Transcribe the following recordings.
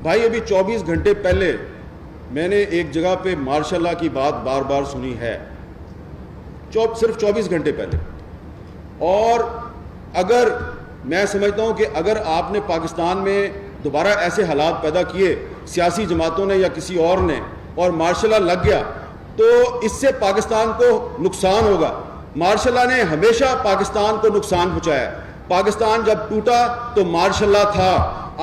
بھائی ابھی 24 گھنٹے پہلے میں نے ایک جگہ پہ مارشاء اللہ کی بات بار بار سنی ہے، صرف 24 گھنٹے پہلے. اور اگر میں سمجھتا ہوں کہ اگر آپ نے پاکستان میں دوبارہ ایسے حالات پیدا کیے سیاسی جماعتوں نے یا کسی اور نے اور مارشاء اللہ لگ گیا تو اس سے پاکستان کو نقصان ہوگا. مارشاء اللہ نے ہمیشہ پاکستان کو نقصان پہنچایا. پاکستان جب ٹوٹا تو مارشاء اللہ تھا.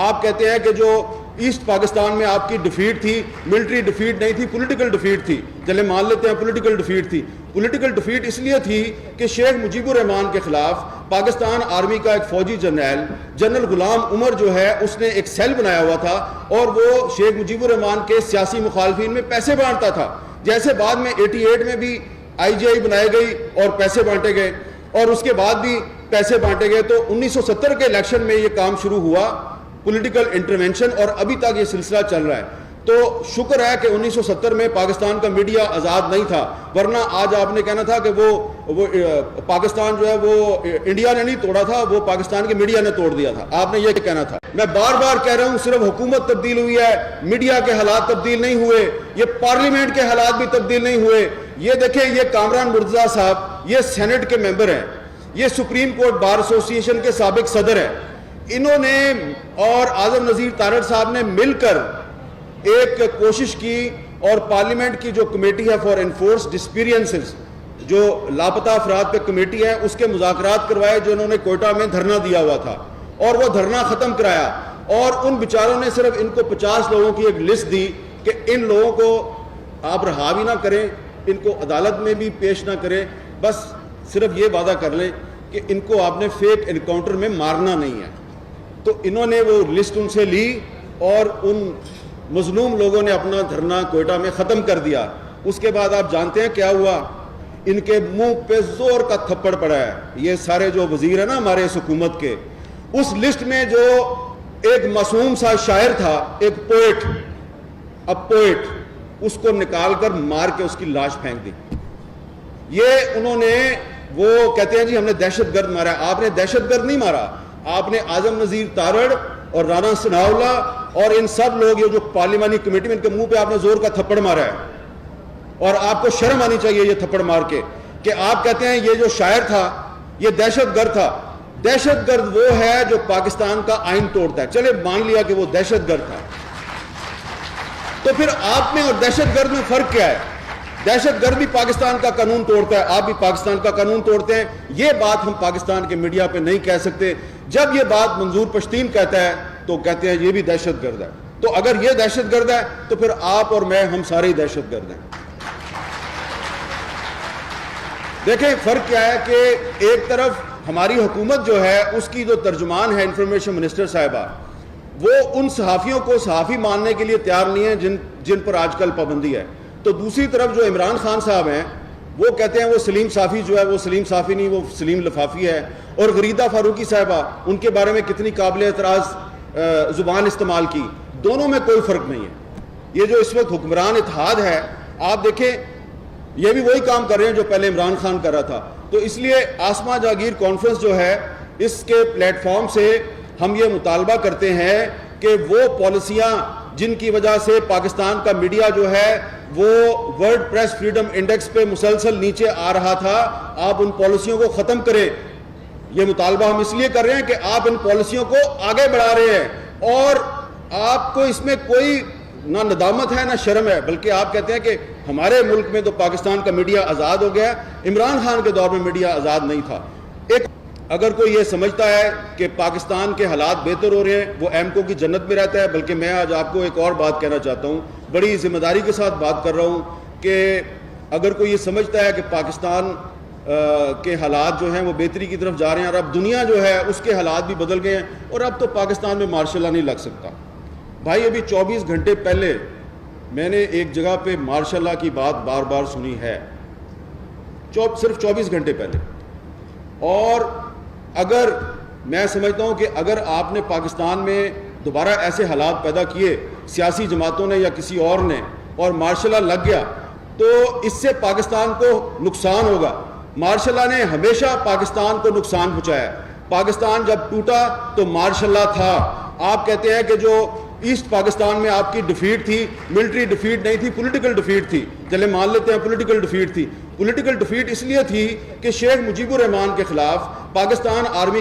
آپ کہتے ہیں کہ جو ایسٹ پاکستان میں آپ کی ڈیفیٹ تھی، ملٹری ڈیفیٹ نہیں تھی، پولیٹیکل ڈیفیٹ تھی. چلے مان لیتے ہیں پولیٹیکل ڈیفیٹ تھی. پولیٹیکل ڈیفیٹ اس لیے تھی کہ شیخ مجیب الرحمان کے خلاف پاکستان آرمی کا ایک فوجی جنرل غلام عمر جو ہے اس نے ایک سیل بنایا ہوا تھا اور وہ شیخ مجیب الرحمان کے سیاسی مخالفین میں پیسے بانٹتا تھا. جیسے بعد میں 88 میں بھی IGI بنائی گئی اور پیسے بانٹے گئے اور اس کے بعد بھی پیسے بانٹے گئے تو 1970 کے الیکشن میں یہ کام شروع ہوا، پولیٹیکل انٹرونشن، اور ابھی تک یہ سلسلہ چل رہا ہے. تو شکر ہے کہ 1970 میں پاکستان کا میڈیا آزاد نہیں تھا، ورنہ آج آپ نے کہنا تھا کہ وہ پاکستان جو ہے وہ انڈیا نے نہیں توڑا تھا، وہ پاکستان کے میڈیا نے توڑ دیا تھا. آپ نے یہ کہنا تھا. میں بار بار کہہ رہا ہوں صرف حکومت تبدیل ہوئی ہے، میڈیا کے حالات تبدیل نہیں ہوئے، یہ پارلیمنٹ کے حالات بھی تبدیل نہیں ہوئے. یہ دیکھیں یہ کامران مرتضیٰ صاحب یہ سینٹ کے ممبر ہیں، یہ سپریم کورٹ بار ایسوسی ایشن کے سابق صدر ہیں. انہوں نے اور اعظم نذیر تارڑ صاحب نے مل کر ایک کوشش کی اور پارلیمنٹ کی جو کمیٹی ہے فار انفورسڈ ڈسپیرینسز، جو لاپتہ افراد پہ کمیٹی ہے، اس کے مذاکرات کروائے جو انہوں نے کوئٹہ میں دھرنا دیا ہوا تھا اور وہ دھرنا ختم کرایا. اور ان بیچاروں نے صرف ان کو 50 لوگوں کی ایک لسٹ دی کہ ان لوگوں کو آپ رہا بھی نہ کریں، ان کو عدالت میں بھی پیش نہ کریں، بس صرف یہ وعدہ کر لیں کہ ان کو آپ نے فیک انکاؤنٹر میں مارنا نہیں ہے. تو انہوں نے وہ لسٹ ان سے لی اور ان مظلوم لوگوں نے اپنا دھرنا کوئٹہ میں ختم کر دیا. اس کے بعد آپ جانتے ہیں کیا ہوا؟ ان کے منہ پہ زور کا تھپڑ پڑا ہے. یہ سارے جو وزیر ہیں نا ہمارے اس حکومت کے، اس لسٹ میں جو ایک معصوم سا شاعر تھا، ایک پوئٹ، اس کو نکال کر مار کے اس کی لاش پھینک دی. یہ انہوں نے وہ کہتے ہیں جی ہم نے دہشت گرد مارا. آپ نے دہشت گرد نہیں مارا، آپ نے اعظم نذیر تارڑ اور رانا ثناء اللہ اور ان سب لوگ یہ جو پارلیمانی کمیٹی میں ان کے منہ پہ آپ نے زور کا تھپڑ مارا ہے. اور آپ کو شرم آنی چاہیے یہ تھپڑ مار کے کہ آپ کہتے ہیں یہ جو شاعر تھا یہ دہشت گرد تھا. دہشت گرد وہ ہے جو پاکستان کا آئین توڑتا ہے. چلے مان لیا کہ وہ دہشت گرد تھا، تو پھر آپ میں اور دہشت گرد میں فرق کیا ہے؟ دہشت گرد بھی پاکستان کا قانون توڑتا ہے، آپ بھی پاکستان کا قانون توڑتے ہیں. یہ بات ہم پاکستان کے میڈیا پہ نہیں کہہ سکتے. جب یہ بات منظور پشتین کہتا ہے تو کہتے ہیں یہ بھی دہشت گرد ہے. تو اگر یہ دہشت گرد ہے تو پھر آپ اور میں ہم سارے دہشت گرد ہیں. دیکھیں فرق کیا ہے کہ ایک طرف ہماری حکومت جو ہے اس کی جو ترجمان ہے انفارمیشن منسٹر صاحبہ، وہ ان صحافیوں کو صحافی ماننے کے لیے تیار نہیں ہیں جن پر آج کل پابندی ہے. تو دوسری طرف جو عمران خان صاحب ہیں وہ کہتے ہیں وہ سلیم صافی جو ہے وہ سلیم صافی نہیں، وہ سلیم لفافی ہے. اور غریدہ فاروقی صاحبہ، ان کے بارے میں کتنی قابل اعتراض زبان استعمال کی. دونوں میں کوئی فرق نہیں ہے. یہ جو اس وقت حکمران اتحاد ہے، آپ دیکھیں یہ بھی وہی کام کر رہے ہیں جو پہلے عمران خان کر رہا تھا. تو اس لیے آسما جاگیر کانفرنس جو ہے اس کے پلیٹ فارم سے ہم یہ مطالبہ کرتے ہیں کہ وہ پالیسیاں جن کی وجہ سے پاکستان کا میڈیا جو ہے وہ ورلڈ پریس فریڈم انڈیکس پہ مسلسل نیچے آ رہا تھا، آپ ان پالیسیوں کو ختم کریں. یہ مطالبہ ہم اس لیے کر رہے ہیں کہ آپ ان پالیسیوں کو آگے بڑھا رہے ہیں اور آپ کو اس میں کوئی نہ ندامت ہے نہ شرم ہے، بلکہ آپ کہتے ہیں کہ ہمارے ملک میں تو پاکستان کا میڈیا آزاد ہو گیا. عمران خان کے دور میں میڈیا آزاد نہیں تھا. اگر کوئی یہ سمجھتا ہے کہ پاکستان کے حالات بہتر ہو رہے ہیں وہ ایمکو کی جنت میں رہتا ہے. بلکہ میں آج آپ کو ایک اور بات کہنا چاہتا ہوں، بڑی ذمہ داری کے ساتھ بات کر رہا ہوں کہ اگر کوئی یہ سمجھتا ہے کہ پاکستان کے حالات جو ہیں وہ بہتری کی طرف جا رہے ہیں اور اب دنیا جو ہے اس کے حالات بھی بدل گئے ہیں اور اب تو پاکستان میں مارشاء اللہ نہیں لگ سکتا. بھائی ابھی 24 گھنٹے پہلے میں نے ایک جگہ پہ مارشاء اللہ کی بات بار بار سنی ہے، صرف 24 گھنٹے پہلے. اور اگر میں سمجھتا ہوں کہ اگر آپ نے پاکستان میں دوبارہ ایسے حالات پیدا کیے سیاسی جماعتوں نے یا کسی اور نے اور مارشاء اللہ لگ گیا تو اس سے پاکستان کو نقصان ہوگا. مارشاء اللہ نے ہمیشہ پاکستان کو نقصان پہنچایا. پاکستان جب ٹوٹا تو مارشاء اللہ تھا. آپ کہتے ہیں کہ جو ایسٹ پاکستان میں آپ کی ڈیفیٹ تھی, ملٹری ڈیفیٹ نہیں تھی, پولیٹیکل ڈیفیٹ تھی. چلے مان لیتے ہیں پولیٹیکل ڈیفیٹ تھی. پولیٹیکل ڈیفیٹ اس لیے تھی کہ شیخ مجیب الرحمان کے خلاف پاکستان آرمی